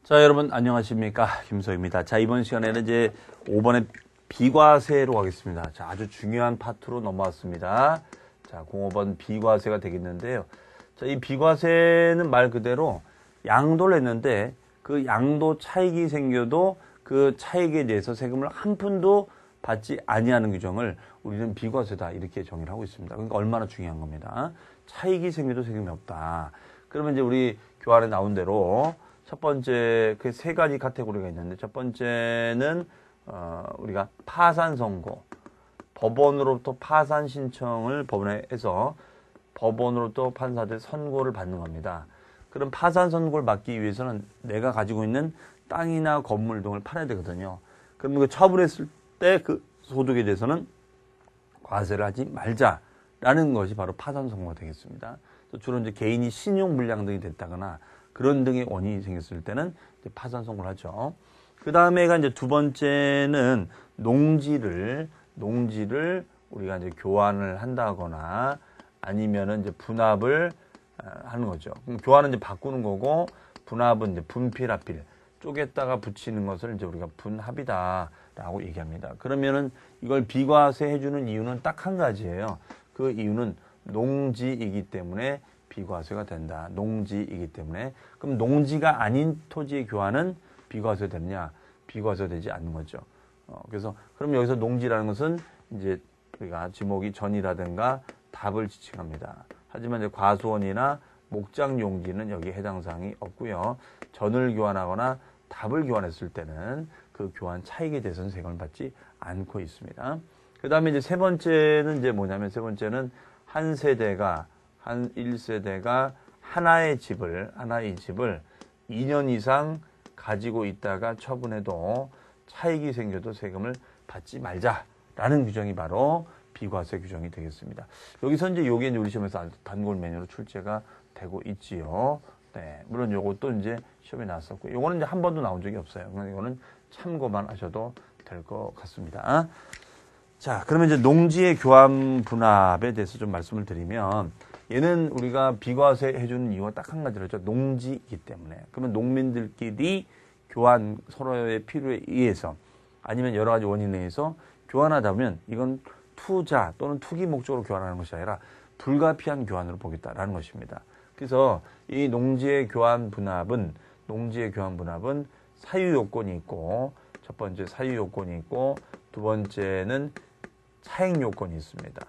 자, 여러분 안녕하십니까? 김소희입니다. 자, 이번 시간에는 이제 5번의 비과세로 가겠습니다. 자, 아주 중요한 파트로 넘어왔습니다. 자, 05번 비과세가 되겠는데요. 자, 이 비과세는 말 그대로 양도를 했는데 그 양도 차익이 생겨도 그 차익에 대해서 세금을 한 푼도 받지 아니하는 규정을 우리는 비과세다 이렇게 정의를 하고 있습니다. 그러니까 얼마나 중요한 겁니다. 차익이 생겨도 세금이 없다. 그러면 이제 우리 교환에 나온 대로 첫 번째 그 세 가지 카테고리가 있는데 첫 번째는 우리가 파산 선고, 법원으로부터 파산 신청을 법원에 해서 법원으로부터 판사들 선고를 받는 겁니다. 그럼 파산 선고를 받기 위해서는 내가 가지고 있는 땅이나 건물 등을 팔아야 되거든요. 그럼 그 처분했을 때 그 소득에 대해서는 과세를 하지 말자라는 것이 바로 파산 선고가 되겠습니다. 주로 이제 개인이 신용 불량 등이 됐다거나 그런 등의 원인이 생겼을 때는 이제 파산 선고를 하죠. 그 다음에가 이제 두 번째는 농지를 우리가 이제 교환을 한다거나 아니면은 이제 분합을 하는 거죠. 그럼 교환은 이제 바꾸는 거고 분합은 이제 분필합필 쪼개다가 붙이는 것을 이제 우리가 분합이다라고 얘기합니다. 그러면은 이걸 비과세 해주는 이유는 딱 한 가지예요. 그 이유는 농지이기 때문에 비과세가 된다. 농지이기 때문에. 그럼 농지가 아닌 토지의 교환은 비과세 되느냐? 비과세 되지 않는 거죠. 그래서 그럼 여기서 농지라는 것은 이제 우리가 지목이 전이라든가 답을 지칭합니다. 하지만 이제 과수원이나 목장 용지는 여기에 해당 사항이 없고요. 전을 교환하거나 답을 교환했을 때는 그 교환 차익에 대해서는 세금을 받지 않고 있습니다. 그 다음에 이제 세 번째는 이제 뭐냐면 세 번째는 한 세대가 한 1세대가 하나의 집을 2년 이상 가지고 있다가 처분해도 차익이 생겨도 세금을 받지 말자라는 규정이 바로 비과세 규정이 되겠습니다. 여기서 이제 요게 우리 시험에서 단골 메뉴로 출제가 되고 있지요. 네, 물론 요것도 이제 시험에 나왔었고, 요거는 이제 한 번도 나온 적이 없어요. 이거는 참고만 하셔도 될 것 같습니다. 자, 그러면 이제 농지의 교환 분합에 대해서 좀 말씀을 드리면, 얘는 우리가 비과세 해주는 이유가 딱 한 가지로 죠. 농지이기 때문에. 그러면 농민들끼리 교환 서로의 필요에 의해서 아니면 여러 가지 원인에 의해서 교환하다 보면 이건 투자 또는 투기 목적으로 교환하는 것이 아니라 불가피한 교환으로 보겠다라는 것입니다. 그래서 이 농지의 교환 분합은 사유 요건이 있고, 첫 번째 사유 요건이 있고, 두 번째는 차익 요건이 있습니다.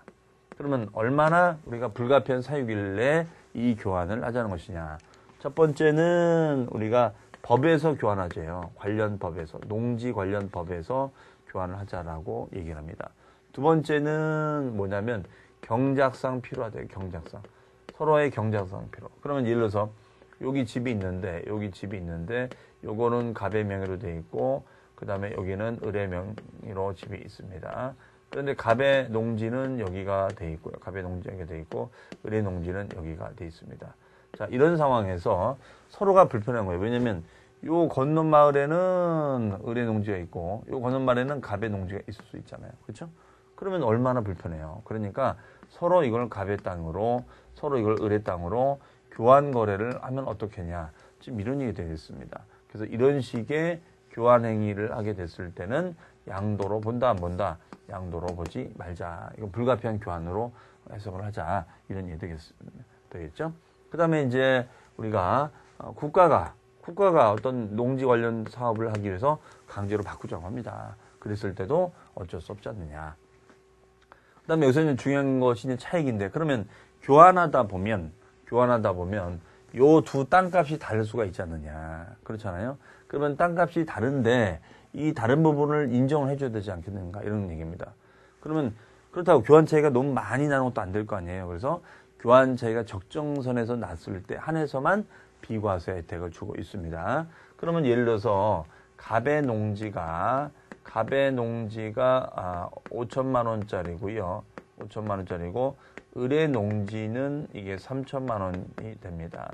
그러면 얼마나 우리가 불가피한 사유길래 이 교환을 하자는 것이냐. 첫 번째는 우리가 법에서 교환하재요. 관련 법에서, 농지 관련 법에서 교환을 하자라고 얘기를 합니다. 두 번째는 뭐냐면 경작상 필요하대요. 경작상. 서로의 경작상 필요. 그러면 예를 들어서 여기 집이 있는데 요거는 갑의 명의로 돼 있고 그 다음에 여기는 을의 명의로 집이 있습니다. 그런데 갑의 농지는 여기가 돼 있고요. 갑의 농지가 여기가 돼 있고 을의 농지는 여기가 돼 있습니다. 자, 이런 상황에서 서로가 불편한 거예요. 왜냐면 요 건넌 마을에는 을의 농지가 있고 요 건넌 마을에는 갑의 농지가 있을 수 있잖아요. 그렇죠? 그러면 얼마나 불편해요. 그러니까 서로 이걸 갑의 땅으로 서로 이걸 을의 땅으로 교환 거래를 하면 어떻겠냐. 지금 이런 얘기 되겠습니다. 그래서 이런 식의 교환 행위를 하게 됐을 때는 양도로 본다 안 본다. 양도로 보지 말자. 이거 불가피한 교환으로 해석을 하자. 이런 얘기 되겠죠. 그 다음에 이제 우리가 국가가 어떤 농지 관련 사업을 하기 위해서 강제로 바꾸자고 합니다. 그랬을 때도 어쩔 수 없지 않느냐. 그 다음에 여기서 중요한 것이 이제 차익인데, 그러면 교환하다 보면 요 두 땅값이 다를 수가 있지 않느냐. 그렇잖아요. 그러면 땅값이 다른데 이 다른 부분을 인정을 해줘야 되지 않겠는가. 이런 얘기입니다. 그러면 그렇다고 교환 차이가 너무 많이 나는 것도 안 될 거 아니에요. 그래서 교환 차이가 적정선에서 났을 때 한해서만 비과세 혜택을 주고 있습니다. 그러면 예를 들어서 갑의 농지가 5천만 원짜리고요. 5천만 원짜리고 을의 농지는 이게 3천만 원이 됩니다.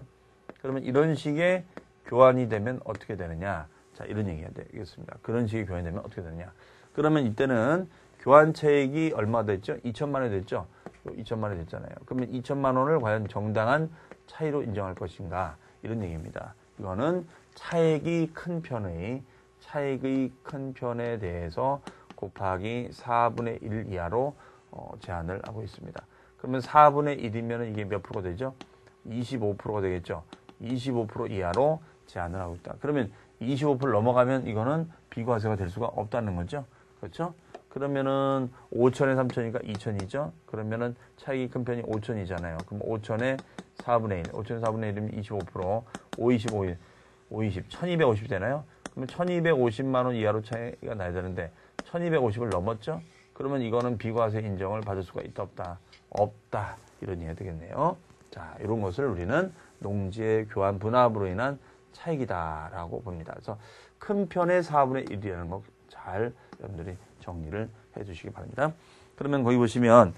그러면 이런 식의 교환이 되면 어떻게 되느냐? 자, 이런 얘기가 되겠습니다. 그런 식의 교환이 되면 어떻게 되느냐? 그러면 이때는 교환 차익이 얼마 됐죠? 2천만 원이 됐죠? 2천만 원이 됐잖아요. 그러면 2천만 원을 과연 정당한 차이로 인정할 것인가? 이런 얘기입니다. 이거는 차액이 큰 편에 대해서 곱하기 4분의 1 이하로 제한을 하고 있습니다. 그러면 4분의 1이면 이게 몇 프로가 되죠? 25%가 되겠죠. 25% 이하로 제한을 하고 있다. 그러면 25% 넘어가면 이거는 비과세가 될 수가 없다는 거죠. 그렇죠? 그러면은 5천에 3천이니까 2천이죠. 그러면은 차익이 큰 편이 5천이잖아요. 그럼 5천에 4분의 1. 5천에 4분의 1이면 25%. 5, 25, 50. 1250 되나요? 그러면 1250만 원 이하로 차이가 나야 되는데 1250을 넘었죠? 그러면 이거는 비과세 인정을 받을 수가 있다 없다? 없다. 이런 이해가 되겠네요. 자, 이런 것을 우리는 농지의 교환 분합으로 인한 차익이다라고 봅니다. 그래서 큰 편의 4분의 1이라는 거 잘 여러분들이 정리를 해 주시기 바랍니다. 그러면 거기 보시면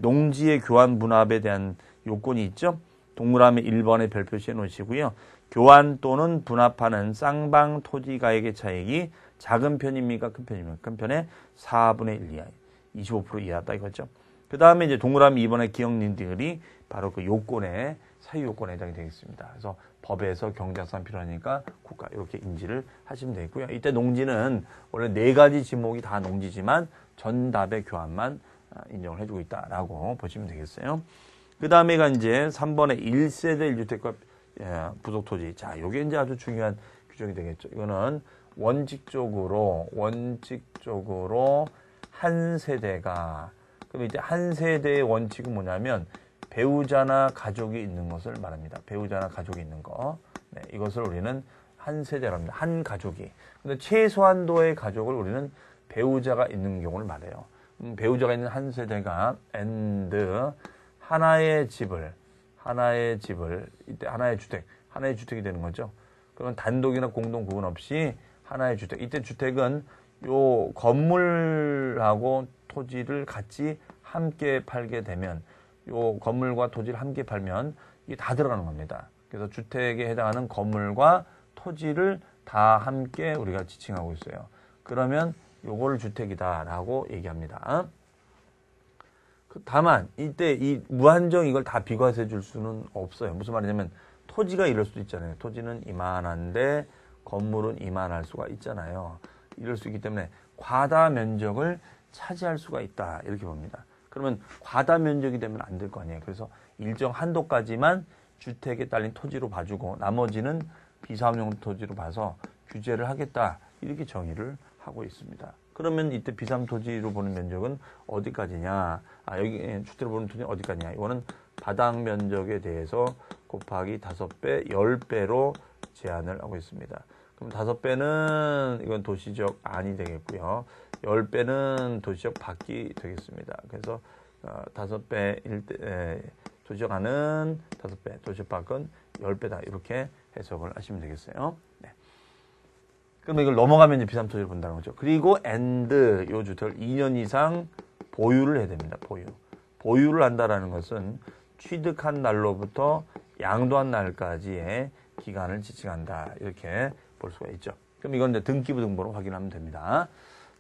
농지의 교환 분합에 대한 요건이 있죠. 동그라미 1번에 별 표시해 놓으시고요. 교환 또는 분합하는 쌍방 토지가액의 차익이 작은 편입니까? 큰 편입니까? 큰 편의 4분의 1 이하, 25% 이하다 이거죠. 그 다음에 이제 동그라미 2번의 기억님들이 바로 그 요건에, 사유 요건에 해당이 되겠습니다. 그래서 법에서 경작상 필요하니까 국가 이렇게 인지를 하시면 되고요. 이때 농지는 원래 4가지 지목이 다 농지지만 전답의 교환만 인정을 해주고 있다라고 보시면 되겠어요. 그 다음에가 이제 3번의 1세대 1주택과 부속토지. 자, 요게 이제 아주 중요한 규정이 되겠죠. 이거는 원칙적으로 한 세대가, 그럼 이제 한 세대의 원칙은 뭐냐면 배우자나 가족이 있는 것을 말합니다. 배우자나 가족이 있는 거. 네, 이것을 우리는 한 세대랍니다. 한 가족이. 근데 최소한도의 가족을 우리는 배우자가 있는 경우를 말해요. 배우자가 있는 한 세대가 and 하나의 집을 이때 하나의 주택이 되는 거죠. 그러면 단독이나 공동 구분 없이 하나의 주택. 이때 주택은 요 건물하고 토지를 같이 함께 팔게 되면, 요 건물과 토지를 함께 팔면 이게 다 들어가는 겁니다. 그래서 주택에 해당하는 건물과 토지를 다 함께 우리가 지칭하고 있어요. 그러면 요거를 주택이다라고 얘기합니다. 다만 이때 이 무한정 이걸 다 비과세 줄 수는 없어요. 무슨 말이냐면 토지가 이럴 수도 있잖아요. 토지는 이만한데 건물은 이만할 수가 있잖아요. 이럴 수 있기 때문에 과다 면적을 차지할 수가 있다 이렇게 봅니다. 그러면 과다 면적이 되면 안 될 거 아니에요. 그래서 일정 한도까지만 주택에 딸린 토지로 봐주고 나머지는 비사업용 토지로 봐서 규제를 하겠다 이렇게 정의를 하고 있습니다. 그러면 이때 비사업 토지로 보는 면적은 어디까지냐? 여기 주택으로 보는 토지는 어디까지냐? 이거는 바닥 면적에 대해서 곱하기 5배, 10배로 제한을 하고 있습니다. 그럼 5배는 이건 도시적 안이 되겠고요. 10배는 도시적 밖이 되겠습니다. 그래서 5배 도시적 안은 5배, 도시적 밖은 10배다 이렇게 해석을 하시면 되겠어요. 네. 그럼 이걸 넘어가면 이제 비사업 토지를 본다는 거죠. 그리고 and 요 주택을 2년 이상 보유를 해야 됩니다. 보유를 한다라는 것은 취득한 날로부터 양도한 날까지의 기간을 지칭한다 이렇게 볼 수가 있죠. 그럼 이건 이제 등기부 등본으로 확인하면 됩니다.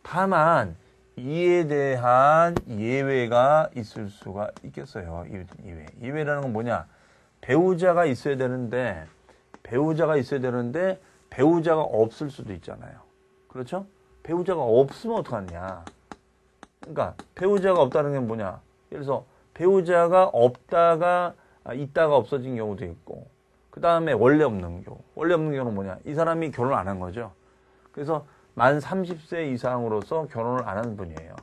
다만 이에 대한 예외가 있을 수가 있겠어요. 예외라는 건 뭐냐? 배우자가 있어야 되는데 배우자가 없을 수도 있잖아요. 그렇죠? 배우자가 없으면 어떡하냐? 그러니까 배우자가 없다는 게 뭐냐? 예를 들어서 배우자가 없다가 있다가 없어진 경우도 있고, 그 다음에 원래 없는 경우는 뭐냐? 이 사람이 결혼을 안 한 거죠. 그래서 만 30세 이상으로서 결혼을 안 한 분이에요.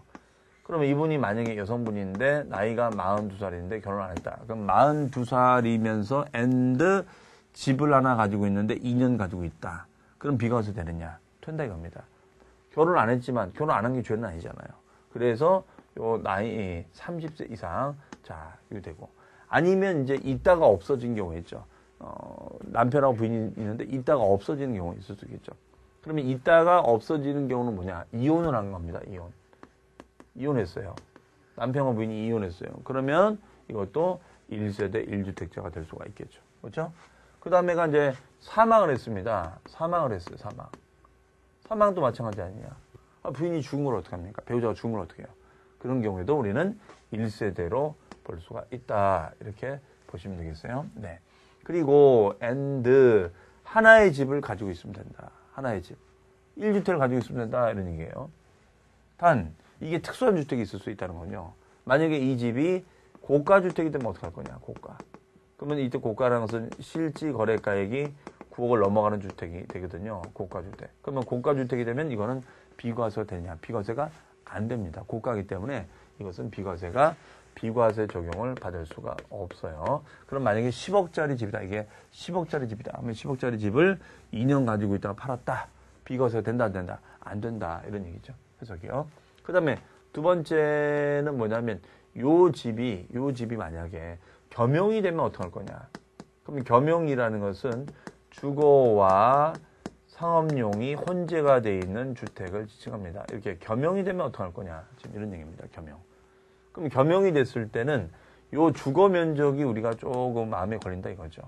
그러면 이분이 만약에 여성분인데 나이가 42살인데 결혼을 안 했다. 그럼 42살이면서 and 집을 하나 가지고 있는데 2년 가지고 있다. 그럼 비과세 되느냐? 된다 이겁니다. 결혼을 안 했지만 결혼 안 한 게 죄는 아니잖아요. 그래서 요 나이 30세 이상 자 이거 되고, 아니면 이제 있다가 없어진 경우 있죠. 남편하고 부인이 있는데 있다가 없어지는 경우 있을 수 있겠죠. 그러면 있다가 없어지는 경우는 뭐냐? 이혼을 한 겁니다. 이혼했어요. 남편과 부인이 이혼했어요. 그러면 이것도 1세대 1주택자가 될 수가 있겠죠. 그렇죠? 그 다음에가 이제 사망을 했습니다. 사망을 했어요. 사망도 마찬가지 아니냐? 부인이 죽은 걸 어떡합니까? 배우자가 죽은 걸 어떻게 해요? 그런 경우에도 우리는 1세대로 볼 수가 있다. 이렇게 보시면 되겠어요. 네. 그리고 and 하나의 집을 가지고 있으면 된다. 하나의 집. 1주택을 가지고 있으면 된다. 이런 얘기예요. 단, 이게 특수한 주택이 있을 수 있다는 건요. 만약에 이 집이 고가주택이 되면 어떡할 거냐, 고가. 그러면 이때 고가라는 것은 실지 거래가액이 9억을 넘어가는 주택이 되거든요. 고가주택. 그러면 고가주택이 되면 이거는 비과세가 되냐? 비과세가 안 됩니다. 고가이기 때문에 이것은 비과세 적용을 받을 수가 없어요. 그럼 만약에 10억짜리 집이다. 이게 10억짜리 집이다. 하면 10억짜리 집을 2년 가지고 있다가 팔았다. 비과세가 된다, 안 된다? 안 된다. 이런 얘기죠. 해석이요. 그 다음에 두 번째는 뭐냐면 요 집이 만약에 겸용이 되면 어떡할 거냐. 그럼 겸용이라는 것은 주거와 상업용이 혼재가 되어 있는 주택을 지칭합니다. 이렇게 겸용이 되면 어떡할 거냐. 지금 이런 얘기입니다. 겸용. 그럼 겸용이 됐을 때는 요 주거 면적이 우리가 조금 마음에 걸린다 이거죠.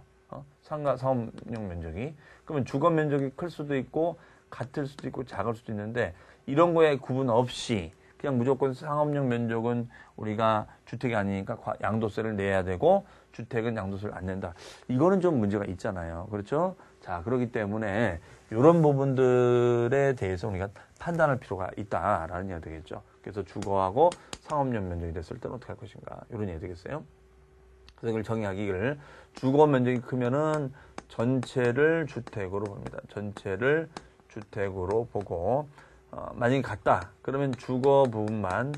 상가 상업용 면적이. 그러면 주거 면적이 클 수도 있고 같을 수도 있고 작을 수도 있는데 이런 거에 구분 없이 그냥 무조건 상업용 면적은 우리가 주택이 아니니까 양도세를 내야 되고 주택은 양도세를 안 낸다. 이거는 좀 문제가 있잖아요. 그렇죠? 자, 그렇기 때문에 이런 부분들에 대해서 우리가 판단할 필요가 있다라는 이야기가 되겠죠. 그래서 주거하고 상업용 면적이 됐을 때는 어떻게 할 것인가. 이런 얘기 되겠어요. 그래서 이걸 정의하기를 주거 면적이 크면은 전체를 주택으로 봅니다. 전체를 주택으로 보고 만약에 같다. 그러면 주거 부분만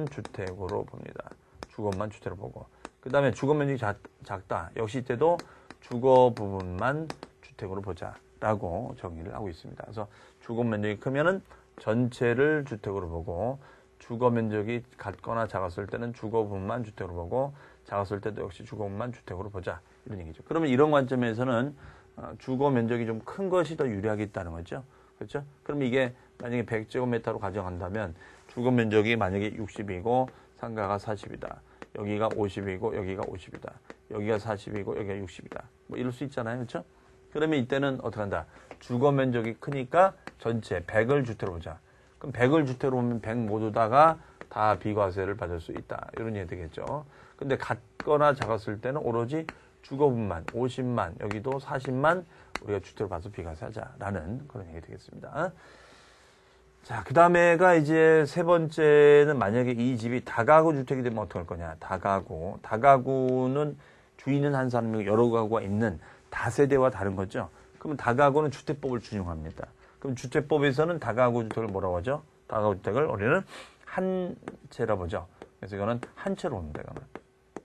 주택으로 봅니다. 주거만 주택으로 보고. 그 다음에 주거 면적이 작다. 역시 이때도 주거 부분만 주택으로 보자라고 정의를 하고 있습니다. 그래서 주거 면적이 크면은 전체를 주택으로 보고 주거 면적이 같거나 작았을 때는 주거 부분만 주택으로 보고 작았을 때도 역시 주거 부분만 주택으로 보자. 이런 얘기죠. 그러면 이런 관점에서는 주거 면적이 좀 큰 것이 더 유리하겠다는 거죠. 그렇죠? 그럼 이게 만약에 100제곱미터로 가져간다면 주거 면적이 만약에 60이고 상가가 40이다. 여기가 50이고 여기가 50이다. 여기가 40이고 여기가 60이다. 뭐 이럴 수 있잖아요. 그렇죠? 그러면 이때는 어떻게 한다? 주거 면적이 크니까 전체 100을 주택으로 보자. 그럼 100을 주택으로 보면 100 모두 다가 다 비과세를 받을 수 있다. 이런 얘기 되겠죠. 근데 같거나 작았을 때는 오로지 주거분만 50만 여기도 40만 우리가 주택으로 봐서 비과세 하자라는 그런 얘기 되겠습니다. 자, 그 다음에가 이제 세 번째는 만약에 이 집이 다가구 주택이 되면 어떡할 거냐. 다가구는 주인은 한 사람이고 여러 가구가 있는 다세대와 다른 거죠. 그러면 다가구는 주택법을 준용합니다. 그럼 주택법에서는 다가구 주택을 뭐라고 하죠? 다가구 주택을 우리는 한 채라 보죠. 그래서 이거는 한 채로 봅니다. 이거는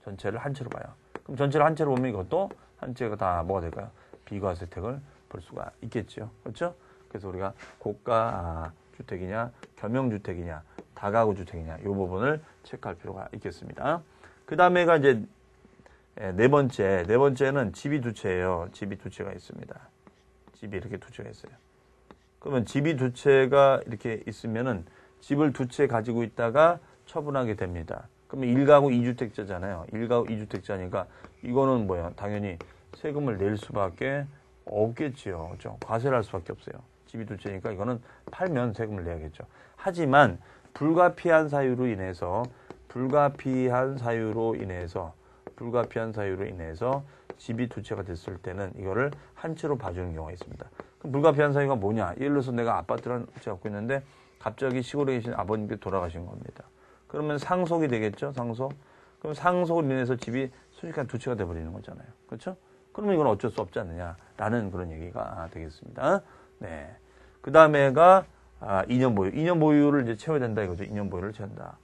전체를 한 채로 봐요. 그럼 전체를 한 채로 보면 이것도 한 채가 다 뭐가 될까요? 비과세 혜택을 볼 수가 있겠죠. 그렇죠? 그래서 우리가 고가 주택이냐, 겸용주택이냐, 다가구 주택이냐 이 부분을 체크할 필요가 있겠습니다. 그 다음에가 이제 네 번째는 집이 두 채예요. 집이 두 채가 있습니다. 집이 이렇게 두 채가 있어요. 그러면 집이 두 채가 이렇게 있으면은 집을 두 채 가지고 있다가 처분하게 됩니다. 그러면 1가구 2주택자잖아요. 1가구 2주택자니까 이거는 뭐야? 당연히 세금을 낼 수밖에 없겠지요. 그렇죠? 과세를 할 수밖에 없어요. 집이 두 채니까 이거는 팔면 세금을 내야겠죠. 하지만 불가피한 사유로 인해서 집이 두 채가 됐을 때는 이거를 한 채로 봐주는 경우가 있습니다. 그럼 불가피한 사유가 뭐냐? 예를 들어서 내가 아파트를 갖고 있는데 갑자기 시골에 계신 아버님께 돌아가신 겁니다. 그러면 상속이 되겠죠? 상속. 그럼 상속으로 인해서 집이 순식간에 두 채가 돼버리는 거잖아요. 그렇죠? 그러면 이건 어쩔 수 없지 않느냐라는 그런 얘기가 되겠습니다. 네. 그 다음에가 2년 보유. 2년 보유를 이제 채워야 된다 이거죠. 2년 보유를 채운다.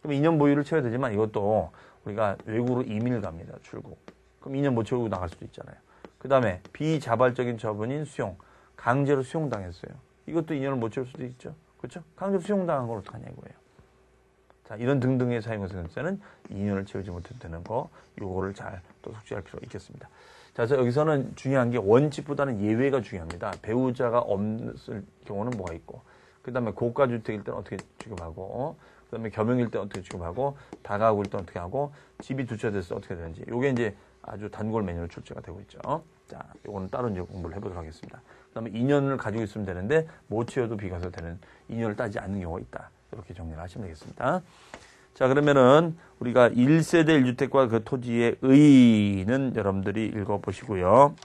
그럼 2년 보유를 채워야 되지만 이것도 우리가 외국으로 이민을 갑니다. 출국. 그럼 2년 못 채우고 나갈 수도 있잖아요. 그 다음에 비자발적인 처분인 수용. 강제로 수용당했어요. 이것도 2년을 못 채울 수도 있죠. 그렇죠? 강제로 수용당한 걸 어떡하냐 이거예요. 자, 이런 등등의 사유공사는 2년을 채우지 못해도 되는 거, 요거를 잘 또 숙지할 필요가 있겠습니다. 자, 그래서 여기서는 중요한 게 원칙보다는 예외가 중요합니다. 배우자가 없을 경우는 뭐가 있고, 그 다음에 고가주택일 때는 어떻게 취급하고, 그 다음에 겸용일 때 어떻게 취급하고, 다가구일 때 어떻게 하고, 집이 두 채 됐을 때 어떻게 되는지, 요게 이제 아주 단골 메뉴로 출제가 되고 있죠. 자, 요거는 따로 이제 공부를 해보도록 하겠습니다. 그 다음에 2년을 가지고 있으면 되는데, 못 채워도 비과세 되는 2년을 따지 않는 경우가 있다. 이렇게 정리를 하시면 되겠습니다. 자, 그러면은 우리가 1세대 1주택과 그 토지의 의의는 여러분들이 읽어보시고요.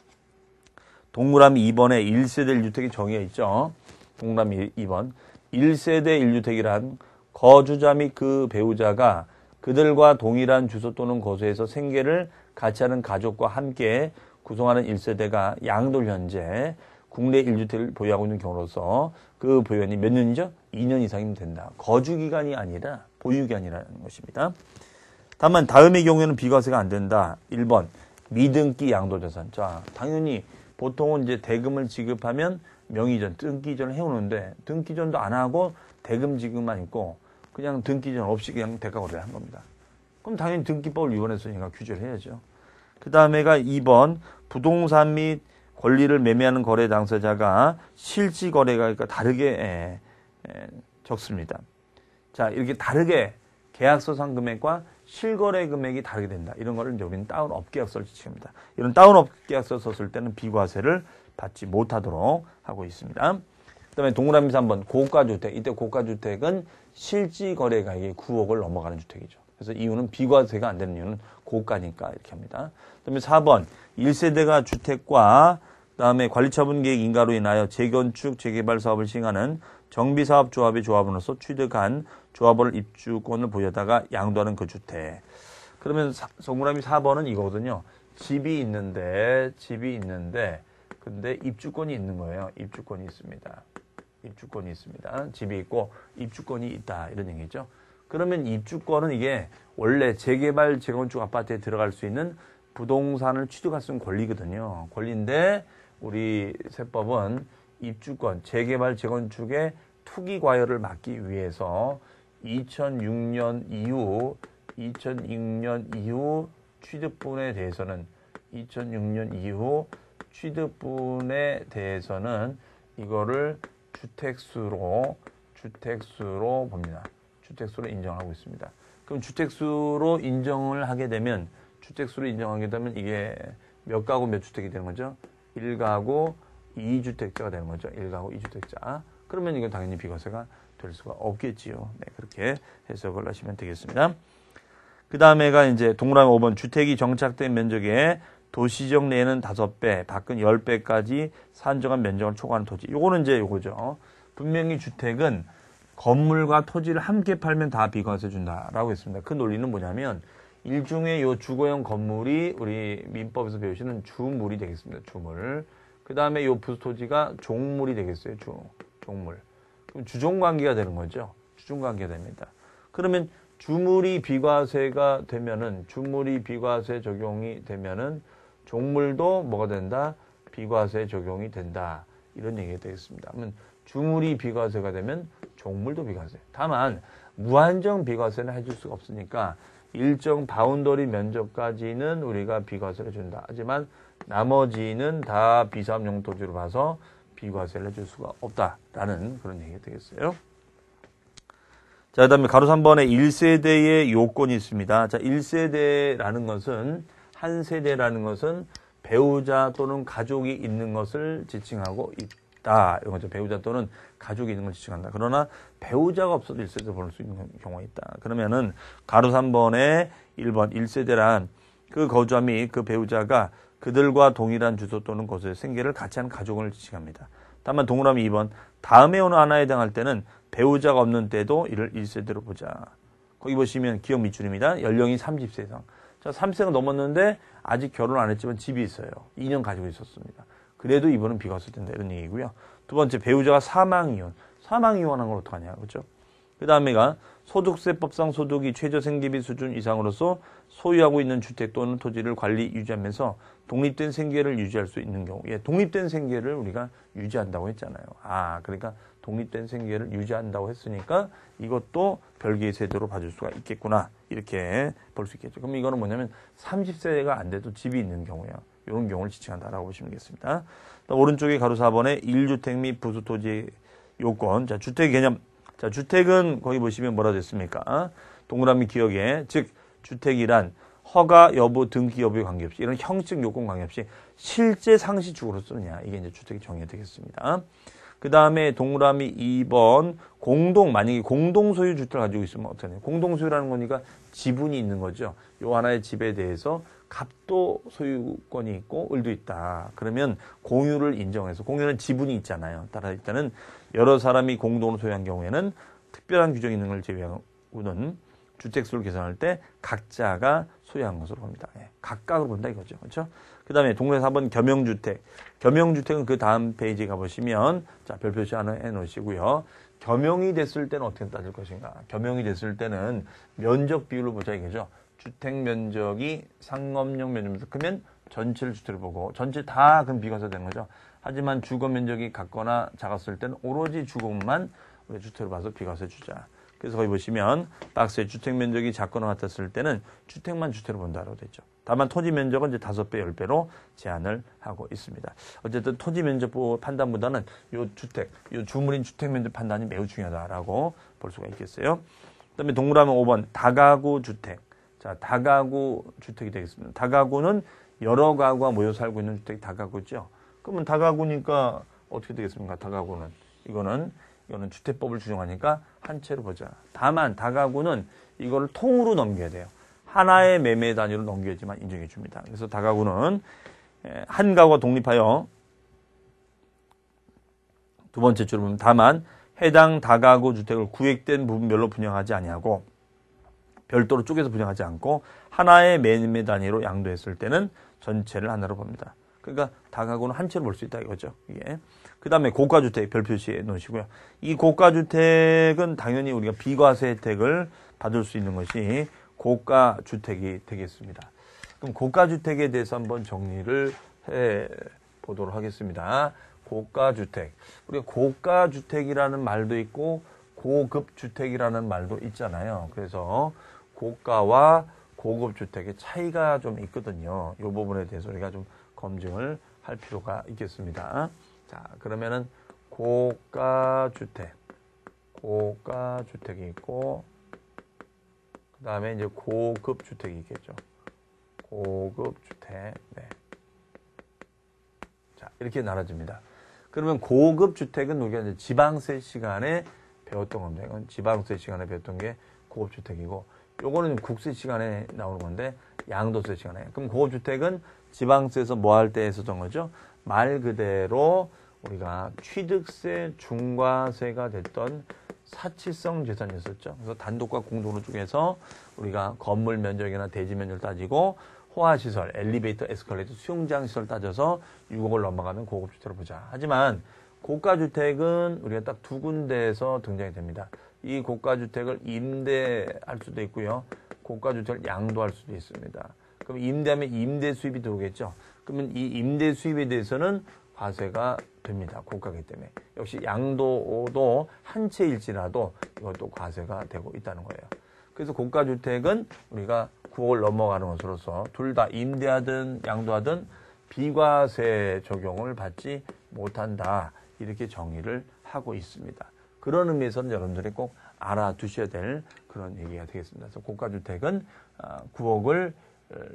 동그라미 2번에 1세대 1주택이 정의가 있죠. 동그라미 2번. 1세대 1주택이란 거주자 및 그 배우자가 그들과 동일한 주소 또는 거소에서 생계를 같이 하는 가족과 함께 구성하는 1세대가 양돌 현재 국내 1주택을 보유하고 있는 경우로서 그 보유원이 몇 년이죠? 2년 이상이면 된다. 거주기간이 아니라 보유기간이라는 것입니다. 다만 다음의 경우에는 비과세가 안 된다. 1번 미등기 양도자산. 자, 당연히 보통은 이제 대금을 지급하면 명의전, 등기전을 해오는데 등기전도 안 하고 대금 지급만 있고 그냥 등기전 없이 그냥 대가거래를 한 겁니다. 그럼 당연히 등기법을 위반했으니까 규제를 해야죠. 그 다음에가 2번 부동산 및 권리를 매매하는 거래 당사자가 실지 거래가 그러니까 다르게 적습니다. 자, 이렇게 다르게 계약서상 금액과 실거래 금액이 다르게 된다. 이런 거를 이제 우리는 다운업 계약서를 지칭합니다. 이런 다운업 계약서 썼을 때는 비과세를 받지 못하도록 하고 있습니다. 그 다음에 동그라미 3번 고가주택. 이때 고가주택은 실지 거래가액이 9억을 넘어가는 주택이죠. 그래서 이유는 비과세가 안 되는 이유는 고가니까 이렇게 합니다. 그 다음에 4번 1세대가 주택과 그다음에 관리처분 계획 인가로 인하여 재건축, 재개발 사업을 시행하는 정비사업조합의 조합원으로서 취득한 조합원을 입주권을 보유하다가 양도하는 그 주택. 그러면 동그라미 4번은 이거거든요. 집이 있는데 근데 입주권이 있는 거예요. 입주권이 있습니다. 입주권이 있습니다. 집이 있고 입주권이 있다. 이런 얘기죠. 그러면 입주권은 이게 원래 재개발, 재건축 아파트에 들어갈 수 있는 부동산을 취득할 수 있는 권리거든요. 권리인데 우리 세법은 입주권, 재개발, 재건축의 투기 과열을 막기 위해서 2006년 이후 취득분에 대해서는 이거를 주택수로 봅니다. 주택수로 인정하고 있습니다. 그럼 주택수로 인정을 하게 되면 이게 몇 가구 몇 주택이 되는 거죠? 1가구 2주택자가 되는 거죠. 1가구 2주택자. 그러면 이건 당연히 비과세가 될 수가 없겠지요. 네, 그렇게 해석을 하시면 되겠습니다. 그 다음에가 이제 동그라미 5번 주택이 정착된 면적의 도시적 내에는 5배, 밖은 10배까지 산정한 면적을 초과하는 토지. 요거는 이제 요거죠. 분명히 주택은 건물과 토지를 함께 팔면 다 비과세 준다라고 했습니다. 그 논리는 뭐냐면 일종의 요 주거용 건물이 우리 민법에서 배우시는 주물이 되겠습니다. 주물. 그 다음에 요 부토지가 종물이 되겠어요. 종물. 그럼 주종관계가 되는 거죠. 주종관계가 됩니다. 그러면 주물이 비과세가 되면은 주물이 비과세 적용이 되면은 종물도 뭐가 된다? 비과세 적용이 된다. 이런 얘기가 되겠습니다. 그러면 주물이 비과세가 되면 종물도 비과세. 다만 무한정 비과세는 해줄 수가 없으니까 일정 바운더리 면적까지는 우리가 비과세를 준다. 하지만 나머지는 다 비사업용 토지로 봐서 비과세를 해줄 수가 없다라는 그런 얘기가 되겠어요. 자, 그 다음에 가로 3번에 1세대의 요건이 있습니다. 자, 1세대라는 것은, 한 세대라는 것은 배우자 또는 가족이 있는 것을 지칭하고 있다. 이런 거죠. 배우자 또는 가족이 있는 걸 지칭한다. 그러나 배우자가 없어도 1세대 볼 수 있는 경우가 있다. 그러면은 가로 3번에 1번 1세대란 그 거주자 및 그 배우자가 그들과 동일한 주소 또는 곳에 생계를 같이 하는 가족을 지칭합니다. 다만 동그라미 2번 다음에 어느 하나에 해당할 때는 배우자가 없는 때도 이를 1세대로 보자. 거기 보시면 기억 밑줄입니다. 연령이 30세 이상. 자, 30세가 넘었는데 아직 결혼 안 했지만 집이 있어요. 2년 가지고 있었습니다. 그래도 이번은 비과세 된다 이런 얘기고요. 두 번째 배우자가 사망이혼. 사망이혼한 걸 어떡하냐. 그렇죠? 그 다음에가 소득세법상 소득이 최저 생계비 수준 이상으로서 소유하고 있는 주택 또는 토지를 관리 유지하면서 독립된 생계를 유지할 수 있는 경우. 예, 독립된 생계를 우리가 유지한다고 했잖아요. 아, 그러니까 독립된 생계를 유지한다고 했으니까 이것도 별개의 세대로 봐줄 수가 있겠구나. 이렇게 볼 수 있겠죠. 그럼 이거는 뭐냐면 30세가 안 돼도 집이 있는 경우예요. 이런 경우를 지칭한다라고 보시면 되겠습니다. 오른쪽에 가로 4번에 1주택 및 부수토지 요건. 자, 주택 개념. 자, 주택은 거기 보시면 뭐라 됐습니까? 동그라미 기억에. 즉, 주택이란 허가 여부, 등기 여부에 관계없이 이런 형식 요건 관계없이 실제 상시 주거로 쓰느냐. 이게 이제 주택의 정의가 되겠습니다. 그 다음에 동그라미 2번 만약에 공동 소유 주택을 가지고 있으면 어떻게 해요? 공동 소유라는 거니까 지분이 있는 거죠. 요 하나의 집에 대해서 갑도 소유권이 있고 을도 있다. 그러면 공유를 인정해서 공유는 지분이 있잖아요. 따라 일단은 여러 사람이 공동으로 소유한 경우에는 특별한 규정이 있는 걸 제외하고는 주택수를 계산할 때 각자가 소유한 것으로 봅니다. 예, 각각으로 본다 이거죠. 그렇죠? 그 다음에 동그라미 4번 겸용주택. 겸용주택은 그 다음 페이지에 가보시면 자, 별표시 하나 해놓으시고요. 겸용이 됐을 때는 어떻게 따질 것인가? 겸용이 됐을 때는 면적 비율을 보자 이거죠. 주택 면적이 상업용 면적 그러면 전체를 주택을 보고 전체 다 그럼 비과세 되는 거죠. 하지만 주거 면적이 같거나 작았을 때는 오로지 주거만 우리 주택으로 봐서 비과세 주자. 그래서 거기 보시면 박스에 주택 면적이 작거나 같았을 때는 주택만 주택으로 본다라고 됐죠. 다만 토지 면적은 이제 5배, 10배로 제한을 하고 있습니다. 어쨌든 토지 면적 판단보다는 요 주택, 요 주물인 주택 면적 판단이 매우 중요하다라고 볼 수가 있겠어요. 그다음에 동그라미 5번 다가구 주택. 자, 다가구 주택이 되겠습니다. 다가구는 여러 가구가 모여 살고 있는 주택이 다가구죠. 그러면 다가구니까 어떻게 되겠습니까? 다가구는 이거는 주택법을 준용하니까 한 채로 보자. 다만 다가구는 이거를 통으로 넘겨야 돼요. 하나의 매매 단위로 넘겨야지만 인정해 줍니다. 그래서 다가구는 한 가구가 독립하여 두 번째 줄을 보면 다만 해당 다가구 주택을 구획된 부분별로 분양하지 아니하고 별도로 쪼개서 분양하지 않고 하나의 매매 단위로 양도했을 때는 전체를 하나로 봅니다. 그러니까 다가구는 한 채로 볼 수 있다 이거죠. 이게. 그 다음에 고가주택 별 표시해 놓으시고요. 이 고가주택은 당연히 우리가 비과세 혜택을 받을 수 있는 것이 고가주택이 되겠습니다. 그럼 고가주택에 대해서 한번 정리를 해 보도록 하겠습니다. 고가주택. 우리가 고가주택이라는 말도 있고 고급주택이라는 말도 있잖아요. 그래서 고가와 고급주택의 차이가 좀 있거든요. 이 부분에 대해서 우리가 좀 검증을 할 필요가 있겠습니다. 자, 그러면은 고가주택이 있고 그 다음에 이제 고급주택이 있겠죠. 고급주택. 네. 자, 이렇게 나눠집니다. 그러면 고급주택은 우리가 이제 지방세 시간에 배웠던 겁니다. 이건 지방세 시간에 배웠던 게 고급주택이고 요거는 국세 시간에 나오는 건데 양도세 시간에. 그럼 고급주택은 지방세에서 뭐 할 때 했었던 거죠? 말 그대로 우리가 취득세, 중과세가 됐던 사치성 재산이었었죠. 그래서 단독과 공동으로 쪽에서 우리가 건물 면적이나 대지 면적을 따지고 호화시설, 엘리베이터, 에스컬레이터, 수영장 시설 따져서 6억을 넘어가면 고급주택으로 보자. 하지만 고가주택은 우리가 딱 두 군데에서 등장이 됩니다. 이 고가주택을 임대할 수도 있고요. 고가주택을 양도할 수도 있습니다. 그럼 임대하면 임대 수입이 들어오겠죠. 그러면 이 임대 수입에 대해서는 과세가 됩니다. 고가이기 때문에. 역시 양도도 한 채일지라도 이것도 과세가 되고 있다는 거예요. 그래서 고가주택은 우리가 9억을 넘어가는 것으로서 둘 다 임대하든 양도하든 비과세 적용을 받지 못한다. 이렇게 정의를 하고 있습니다. 그런 의미에서는 여러분들이 꼭 알아두셔야 될 그런 얘기가 되겠습니다. 그래서 고가주택은 9억을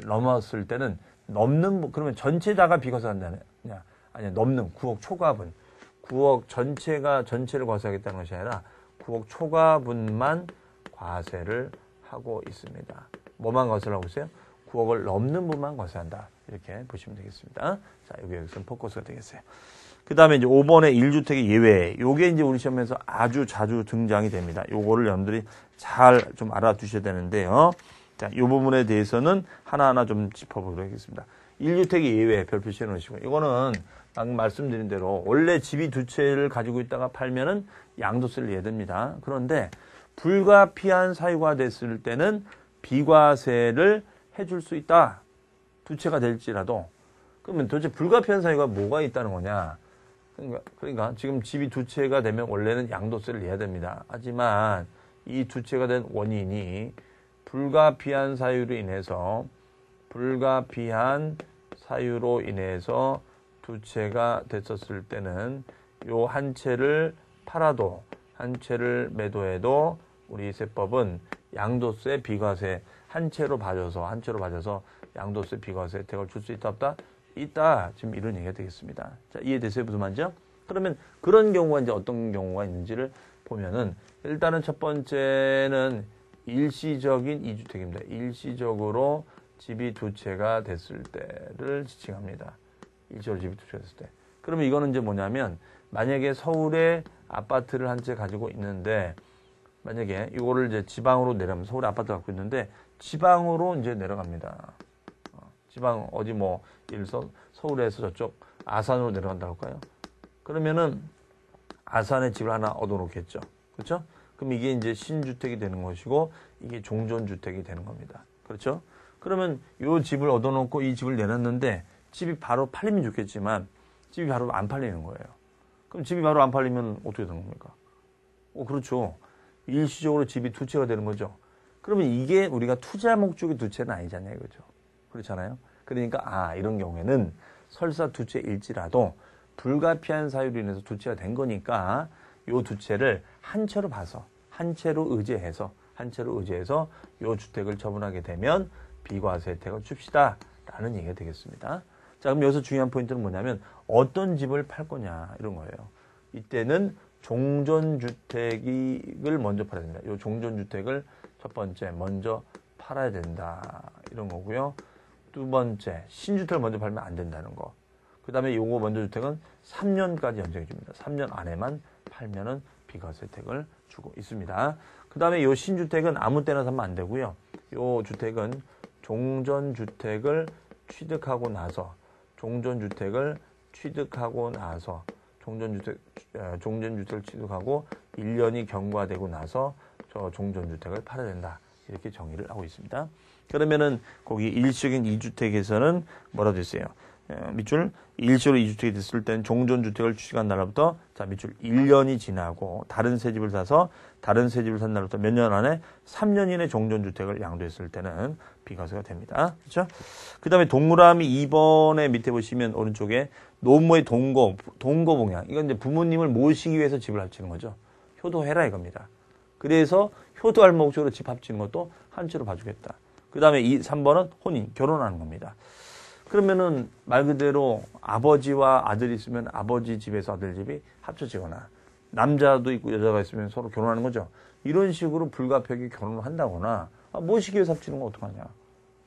넘었을 때는 그러면 전체 다가 비과세 한다냐? 아니, 넘는 9억 초과분. 9억 전체를 과세하겠다는 것이 아니라 9억 초과분만 과세를 하고 있습니다. 뭐만 과세를 하고 있어요? 9억을 넘는 분만 과세한다. 이렇게 보시면 되겠습니다. 자, 여기서 포커스가 되겠어요. 그 다음에 이제 5번의 1주택의 예외. 요게 이제 우리 시험에서 아주 자주 등장이 됩니다. 요거를 여러분들이 잘 좀 알아두셔야 되는데요. 자, 요 부분에 대해서는 하나하나 좀 짚어보도록 하겠습니다. 1주택의 예외 별 표시해 놓으시고, 이거는 방금 말씀드린 대로 원래 집이 두 채를 가지고 있다가 팔면은 양도세를 내야 됩니다. 그런데 불가피한 사유가 됐을 때는 비과세를 해줄 수 있다. 두 채가 될지라도. 그러면 도대체 불가피한 사유가 뭐가 있다는 거냐? 그러니까 지금 집이 두 채가 되면 원래는 양도세를 내야 됩니다. 하지만 이 두 채가 된 원인이 불가피한 사유로 인해서 두 채가 됐었을 때는 요 한 채를 팔아도 한 채를 매도해도 우리 세법은 양도세 비과세 한 채로 봐줘서 양도세 비과세 혜택을 줄 수 있다 없다? 있다. 지금 이런 얘기가 되겠습니다. 자, 이해되세요? 무슨 말이죠? 그러면 그런 경우가 이제 어떤 경우가 있는지를 보면은 일단은 첫 번째는 일시적인 이주택입니다. 일시적으로 집이 두 채가 됐을 때를 지칭합니다. 일시적으로 집이 두 채가 됐을 때. 그러면 이거는 이제 뭐냐면 만약에 서울에 아파트를 한 채 가지고 있는데 만약에 이거를 이제 지방으로 내려면 서울에 아파트 갖고 있는데 지방으로 이제 내려갑니다. 지방 어디 뭐 예를 들어서 서울에서 저쪽 아산으로 내려간다고 할까요? 그러면은 아산에 집을 하나 얻어놓겠죠. 그렇죠? 그럼 이게 이제 신주택이 되는 것이고 이게 종전주택이 되는 겁니다. 그렇죠? 그러면 이 집을 얻어놓고 이 집을 내놨는데 집이 바로 팔리면 좋겠지만 집이 바로 안 팔리는 거예요. 그럼 집이 바로 안 팔리면 어떻게 되는 겁니까? 그렇죠. 일시적으로 집이 두 채가 되는 거죠. 그러면 이게 우리가 투자 목적이 두 채는 아니잖아요. 그죠? 그렇잖아요. 그러니까 이런 경우에는 설사 두 채일지라도 불가피한 사유로 인해서 두 채가 된 거니까 요 두 채를 한 채로 봐서 한 채로 의지해서 요 주택을 처분하게 되면 비과세 혜택을 줍시다라는 얘기가 되겠습니다. 자, 그럼 여기서 중요한 포인트는 뭐냐면 어떤 집을 팔 거냐 이런 거예요. 이때는 종전주택을 먼저 팔아야 됩니다. 이 종전주택을 첫 번째 먼저 팔아야 된다 이런 거고요. 두 번째 신주택을 먼저 팔면 안 된다는 거. 그 다음에 요거 먼저 주택은 3년까지 연장해 줍니다. 3년 안에만 팔면은 비과세 혜택을 주고 있습니다. 그 다음에 요 신주택은 아무 때나 사면 안 되고요. 요 주택은 종전주택을 취득하고 나서 종전주택을 취득하고 취득하고 1년이 경과되고 나서 저 종전주택을 팔아야 된다. 이렇게 정의를 하고 있습니다. 그러면은 거기 일시적인 2주택에서는 뭐라고 되어 있어요? 밑줄 일시적으로 2주택이 됐을 때는 종전주택을 취득한 날부터 자 밑줄 1년이 지나고 다른 새 집을 사서 다른 새 집을 산 날부터 몇 년 안에 3년 이내 종전주택을 양도했을 때는 비과세가 됩니다. 그렇죠? 그 다음에 동그라미 2번에 밑에 보시면 오른쪽에 노모의 동거봉양. 이건 이제 부모님을 모시기 위해서 집을 합치는 거죠. 효도해라 이겁니다. 그래서 효도할 목적으로 집 합치는 것도 한 채로 봐주겠다. 그 다음에 3번은 혼인, 결혼하는 겁니다. 그러면은 말 그대로 아버지와 아들이 있으면 아버지 집에서 아들 집이 합쳐지거나 남자도 있고 여자가 있으면 서로 결혼하는 거죠. 이런 식으로 불가피하게 결혼을 한다거나 모시기 위해서 합치는 건 어떡하냐.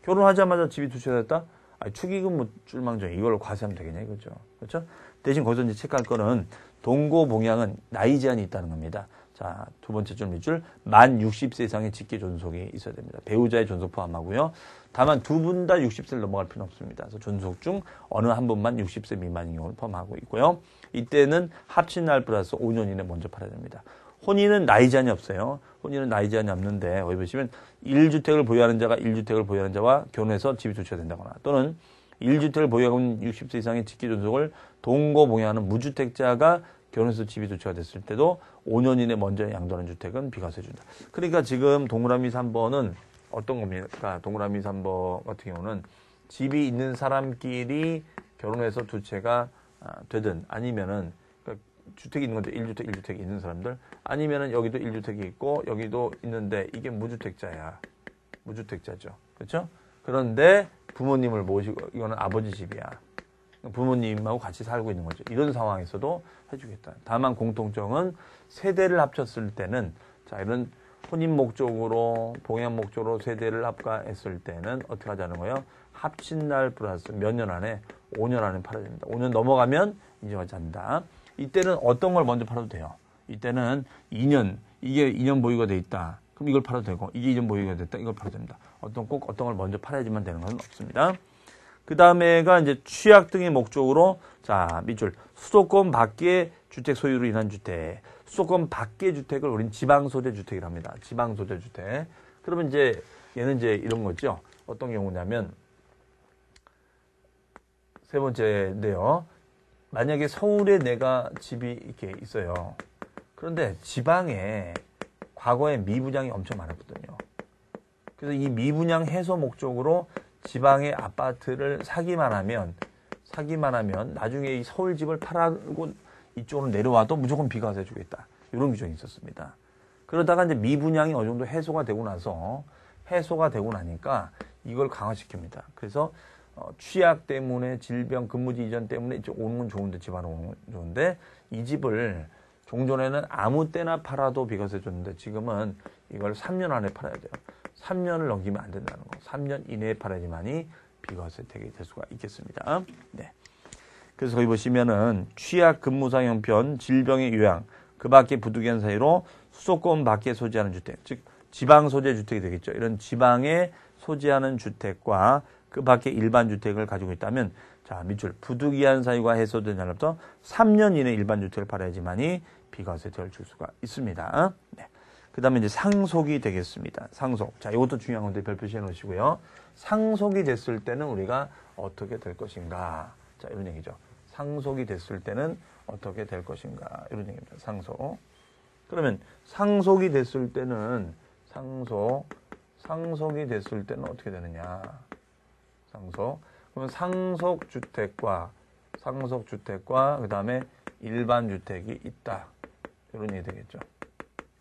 결혼하자마자 집이 두 채가 됐다? 축의금 뭐 줄망정 이걸로 과세하면 되겠냐 이거죠. 그렇죠? 대신 거기서 이제 체크할 거는 동거봉양은 나이 제한이 있다는 겁니다. 자, 두 번째 줄 밑줄 만 60세 이상의 직계 존속이 있어야 됩니다. 배우자의 존속 포함하고요. 다만 두 분 다 60세를 넘어갈 필요는 없습니다. 그래서 존속 중 어느 한 분만 60세 미만인 경우를 포함하고 있고요. 이때는 합친 날 플러스 5년 이내 먼저 팔아야 됩니다. 혼인은 나이 제한이 없어요. 혼인은 나이 제한이 없는데 여기 보시면 1주택을 보유하는 자가 1주택을 보유하는 자와 결혼해서 집이 두 채가 된다거나 또는 1주택을 보유하고 있는 60세 이상의 직계 존속을 동거봉양하는 무주택자가 결혼해서 집이 두 채가 됐을 때도 5년 이내 먼저 양도하는 주택은 비과세 준다. 그러니까 지금 동그라미 3번은 어떤 겁니까? 동그라미 3번 같은 경우는 집이 있는 사람끼리 결혼해서 두 채가 되든 아니면은 그러니까 주택이 있는 건데 1주택이 있는 사람들 아니면은 여기도 1주택이 있고 여기도 있는데 이게 무주택자야. 무주택자죠. 그렇죠? 그런데 부모님을 모시고 이거는 아버지 집이야. 부모님하고 같이 살고 있는 거죠. 이런 상황에서도 해주겠다. 다만 공통점은 세대를 합쳤을 때는 자 이런 혼인 목적으로 봉양 목적으로 세대를 합가했을 때는 어떻게 하자는 거예요? 합친 날 플러스 몇 년 안에 5년 안에 팔아야 됩니다. 5년 넘어가면 인정하지 않는다. 이때는 어떤 걸 먼저 팔아도 돼요. 이때는 2년 이게 2년 보유가 돼 있다. 그럼 이걸 팔아도 되고 이게 2년 보유가 됐다. 이걸 팔아도 됩니다. 꼭 어떤 걸 먼저 팔아야지만 되는 건 없습니다. 그 다음에가 이제 취약 등의 목적으로 자 밑줄 수도권 밖의 주택 소유로 인한 주택 수도권 밖의 주택을 우린 지방소재 주택이라 합니다. 지방소재 주택. 그러면 이제 얘는 이제 이런 거죠. 어떤 경우냐면 세 번째인데요. 만약에 서울에 내가 집이 이렇게 있어요. 그런데 지방에 과거에 미분양이 엄청 많았거든요. 그래서 이 미분양 해소 목적으로 지방의 아파트를 사기만 하면 나중에 이 서울 집을 팔아고 이쪽으로 내려와도 무조건 비과세 주겠다. 이런 규정이 있었습니다. 그러다가 이제 미분양이 어느 정도 해소가 되고 나니까 이걸 강화시킵니다. 그래서 취약 때문에 질병, 근무지 이전 때문에 이제 오는 건 좋은데 집안 오는 건 좋은데 이 집을 종전에는 아무 때나 팔아도 비과세 줬는데 지금은 이걸 3년 안에 팔아야 돼요. 3년을 넘기면 안 된다는 거. 3년 이내에 팔아야지만이 비과세 혜택이 될 수가 있겠습니다. 네. 그래서 거기 보시면은 취약 근무상 형편, 질병의 요양, 그 밖에 부득이한 사유로 수도권 밖에 소지하는 주택, 즉 지방 소재 주택이 되겠죠. 이런 지방에 소지하는 주택과 그 밖에 일반 주택을 가지고 있다면 자, 밑줄 부득이한 사유가 해소된 날부터 3년 이내 일반 주택을 팔아야지만이 비과세 혜택을 줄 수가 있습니다. 네. 그 다음에 이제 상속이 되겠습니다. 상속. 자, 이것도 중요한 건데 별 표시해 놓으시고요. 상속이 됐을 때는 우리가 어떻게 될 것인가. 자, 이런 얘기죠. 상속이 됐을 때는 어떻게 될 것인가. 이런 얘기입니다. 상속. 그러면 상속이 됐을 때는 상속이 됐을 때는 어떻게 되느냐. 상속. 그러면 상속주택과 그 다음에 일반 주택이 있다. 이런 얘기 되겠죠.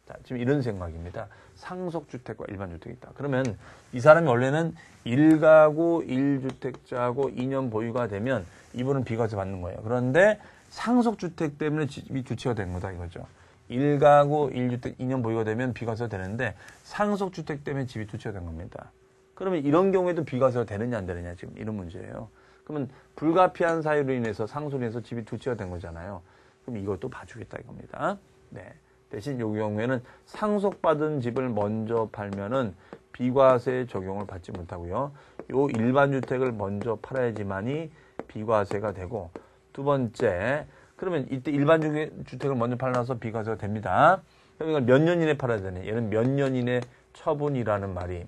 자, 지금 이런 생각입니다. 상속주택과 일반 주택이 있다. 그러면 이 사람이 원래는 1가구 1주택자하고 2년 보유가 되면 이분은 비과세 받는 거예요. 그런데 상속주택 때문에 집이 교체가 된 거다 이거죠. 1가구 1주택 2년 보유가 되면 비과세가 되는데 상속주택 때문에 집이 교체가 된 겁니다. 그러면 이런 경우에도 비과세가 되느냐 안 되느냐 지금 이런 문제예요. 그러면 불가피한 사유로 인해서 상속으로 인해서 집이 투치가 된 거잖아요. 그럼 이것도 봐주겠다 이겁니다. 네. 대신 이 경우에는 상속받은 집을 먼저 팔면은 비과세 적용을 받지 못하고요. 요 일반 주택을 먼저 팔아야지만이 비과세가 되고 두 번째 그러면 이때 일반 주택을 먼저 팔아서 비과세가 됩니다. 그럼 이걸 몇 년 이내 팔아야 되냐? 얘는 몇 년 이내 처분이라는 말이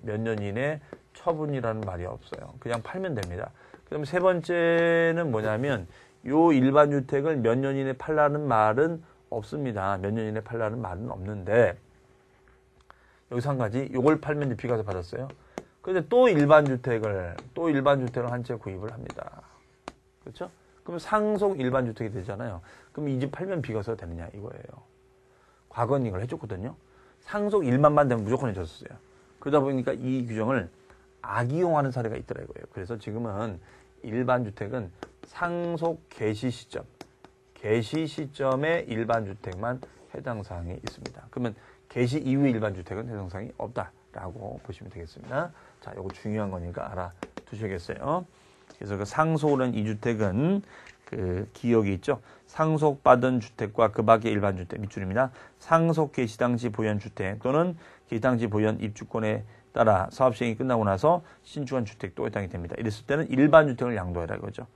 없어요. 그냥 팔면 됩니다. 그럼 세 번째는 뭐냐면 요 일반 주택을 몇 년 이내 팔라는 말은 없습니다. 몇 년 이내 팔라는 말은 없는데 여기서 한 가지 요걸 팔면 이제 비과세 받았어요. 그런데 또 일반 주택을 한 채 구입을 합니다. 그렇죠? 그럼 상속 일반 주택이 되잖아요. 그럼 이 집 팔면 비과세가 되느냐 이거예요. 과거는 이걸 해줬거든요. 상속 1만만 되면 무조건 해줬어요. 그러다 보니까 이 규정을 악이용하는 사례가 있더라 이거예요. 그래서 지금은 일반 주택은 상속 개시 시점에 일반 주택만 해당 사항이 있습니다. 그러면 개시 이후 일반 주택은 해당 사항이 없다라고 보시면 되겠습니다. 자, 이거 중요한 거니까 알아두셔야겠어요. 그래서 그 상속은 이 주택은 그 기억이 있죠. 상속받은 주택과 그 밖의 일반 주택 밑줄입니다. 상속 개시 당시 보유한 주택 또는 개시 당시 보유한 입주권에 따라 사업 시행이 끝나고 나서 신축한 주택도 해당이 됩니다. 이랬을 때는 일반 주택을 양도해라 이거죠.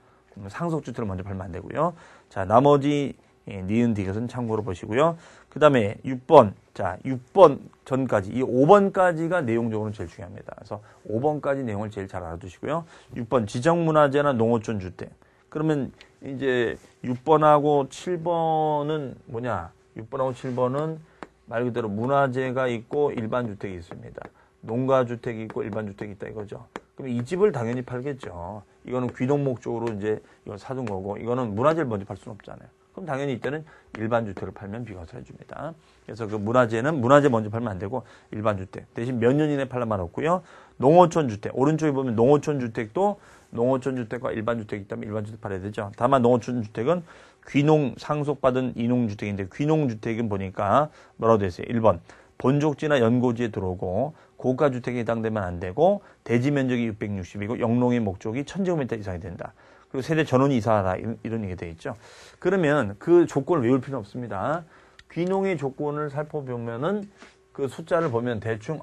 상속 주택을 먼저 팔면 안 되고요. 자, 나머지 니은 디귿은 참고로 보시고요. 그 다음에 6번. 자, 6번 전까지, 이 5번까지가 내용적으로 제일 중요합니다. 그래서 5번까지 내용을 제일 잘 알아두시고요. 6번 지정문화재나 농어촌 주택. 그러면 이제 6번하고 7번은 뭐냐? 6번하고 7번은 말 그대로 문화재가 있고 일반 주택이 있습니다. 농가주택이 있고 일반 주택이 있다 이거죠. 그럼 이 집을 당연히 팔겠죠. 이거는 귀농 목적으로 이제 이걸 사둔 거고 이거는 문화재를 먼저 팔 수는 없잖아요. 그럼 당연히 이때는 일반 주택을 팔면 비과세를 해줍니다. 그래서 그 문화재는 문화재 먼저 팔면 안 되고 일반 주택 대신 몇 년 이내 팔려면 없고요. 농어촌 주택 오른쪽에 보면 농어촌 주택도 농어촌 주택과 일반 주택이 있다면 일반 주택 팔아야 되죠. 다만 농어촌 주택은 귀농 상속받은 이농주택인데 귀농 주택은 보니까 뭐라고 되어 있어요. 1번 본족지나 연고지에 들어오고 고가주택에 해당되면 안 되고 대지 면적이 660이고 영농의 목적이 1000제곱미터 이상이 된다. 그리고 세대 전원이 이사하라 이런 얘기 되어 있죠. 그러면 그 조건을 외울 필요는 없습니다. 귀농의 조건을 살펴보면은 그 숫자를 보면 대충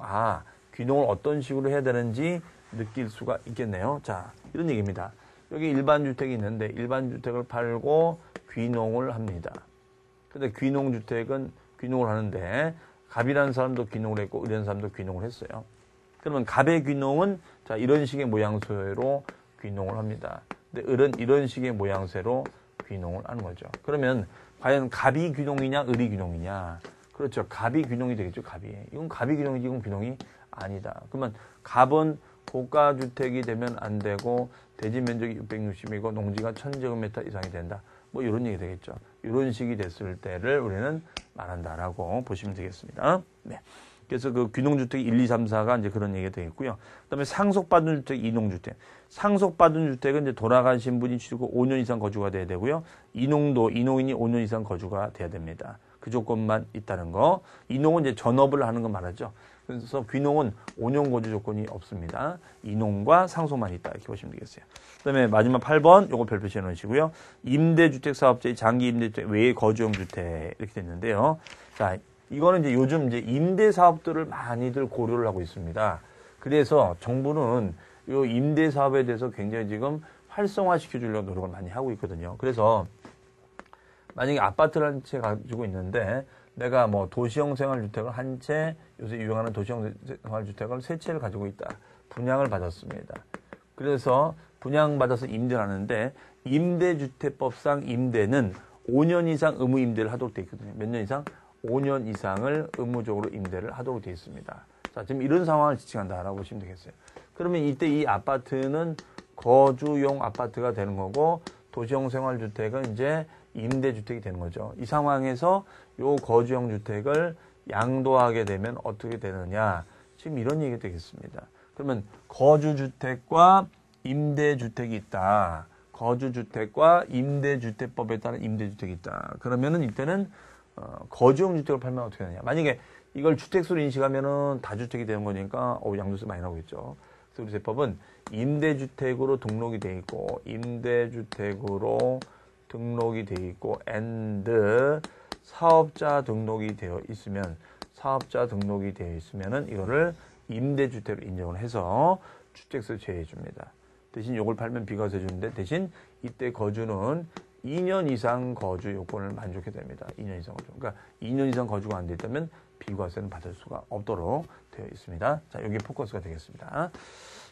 귀농을 어떤 식으로 해야 되는지 느낄 수가 있겠네요. 자, 이런 얘기입니다. 여기 일반 주택이 있는데 일반 주택을 팔고 귀농을 합니다. 근데 귀농주택은 귀농을 하는데 갑이라는 사람도 귀농을 했고 을이라는 사람도 귀농을 했어요. 그러면 갑의 귀농은 자 이런 식의 모양새로 귀농을 합니다. 근데 을은 이런 식의 모양새로 귀농을 하는 거죠. 그러면 과연 갑이 귀농이냐 을이 귀농이냐? 그렇죠. 갑이 귀농이 되겠죠. 갑이. 이건 갑이 귀농이지 이건 귀농이 아니다. 그러면 갑은 고가주택이 되면 안 되고 대지 면적이 660이고 농지가 1000제곱미터 이상이 된다. 뭐 이런 얘기 되겠죠. 이런 식이 됐을 때를 우리는 말한다라고 보시면 되겠습니다. 네. 그래서 그 귀농주택 1, 2, 3, 4가 이제 그런 얘기가 되겠고요. 그다음에 상속받은 주택, 이농주택. 상속받은 주택은 이제 돌아가신 분이 취득 5년 이상 거주가 돼야 되고요. 이농인이 5년 이상 거주가 돼야 됩니다. 그 조건만 있다는 거. 이농은 이제 전업을 하는 거 말하죠. 그래서 귀농은 5년 거주 조건이 없습니다. 이농과 상속만 있다 이렇게 보시면 되겠어요. 그다음에 마지막 8번 요거 별표시해 놓으시고요. 임대주택 사업자의 장기 임대주택 외에 거주용 주택 이렇게 됐는데요. 자, 이거는 이제 요즘 이제 임대 사업들을 많이들 고려를 하고 있습니다. 그래서 정부는 요 임대 사업에 대해서 굉장히 지금 활성화시켜 주려고 노력을 많이 하고 있거든요. 그래서 만약에 아파트를 한 채 가지고 있는데 내가 뭐 도시형 생활주택을 한 채, 요새 유행하는 도시형 생활주택을 세 채를 가지고 있다. 분양을 받았습니다. 그래서 분양받아서 임대를 하는데 임대주택법상 임대는 5년 이상 의무 임대를 하도록 되어 있거든요. 몇 년 이상? 5년 이상을 의무적으로 임대를 하도록 되어 있습니다. 자, 지금 이런 상황을 지칭한다라고 보시면 되겠어요. 그러면 이때 이 아파트는 거주용 아파트가 되는 거고 도시형 생활주택은 이제 임대주택이 되는 거죠. 이 상황에서 요 거주형 주택을 양도하게 되면 어떻게 되느냐. 지금 이런 얘기가 되겠습니다. 그러면 거주주택과 임대주택이 있다. 거주주택과 임대주택법에 따른 임대주택이 있다. 그러면은 이때는 거주용 주택을 팔면 어떻게 되느냐. 만약에 이걸 주택수로 인식하면은 다주택이 되는 거니까 양도세 많이 나오겠죠. 그래서 우리 세법은 임대주택으로 등록이 돼 있고 임대주택으로 등록이 돼 있고 and 사업자 등록이 되어 있으면 이거를 임대주택으로 인정을 해서 주택세 제외해 줍니다. 대신 이걸 팔면 비과세 주는데 대신 이때 거주는 2년 이상 거주 요건을 만족해야 됩니다. 2년 이상 거주. 그러니까 2년 이상 거주가 안 됐다면 비과세는 받을 수가 없도록 되어 있습니다. 자, 여기 포커스가 되겠습니다. 자,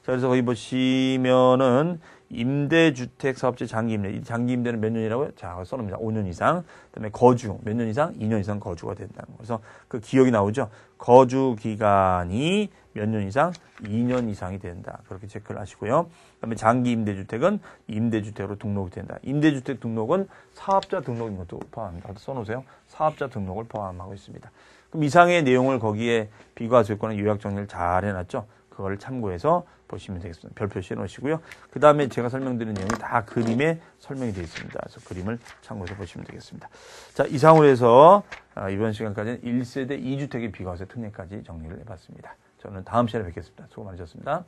그래서 거기 보시면은 임대주택 사업자 장기임대. 이 장기임대는 몇 년이라고요? 자, 써놓습니다. 5년 이상. 그다음에 거주 몇 년 이상? 2년 이상 거주가 된다는 거. 그래서 그 기억이 나오죠. 거주 기간이 몇 년 이상? 2년 이상이 된다. 그렇게 체크를 하시고요. 그다음에 장기 임대주택은 임대주택으로 등록이 된다. 임대주택 등록은 사업자 등록인 것도 포함합니다. 써놓으세요. 사업자 등록을 포함하고 있습니다. 그럼 이상의 내용을 거기에 비과세 요건의 요약 정리를 잘 해놨죠. 그걸 참고해서 보시면 되겠습니다. 별 표시해 놓으시고요. 그 다음에 제가 설명드린 내용이 다 그림에 설명이 되어 있습니다. 그래서 그림을 참고해서 보시면 되겠습니다. 자, 이상으로 해서 이번 시간까지는 1세대 2주택의 비과세 특례까지 정리를 해봤습니다. 저는 다음 시간에 뵙겠습니다. 수고 많으셨습니다.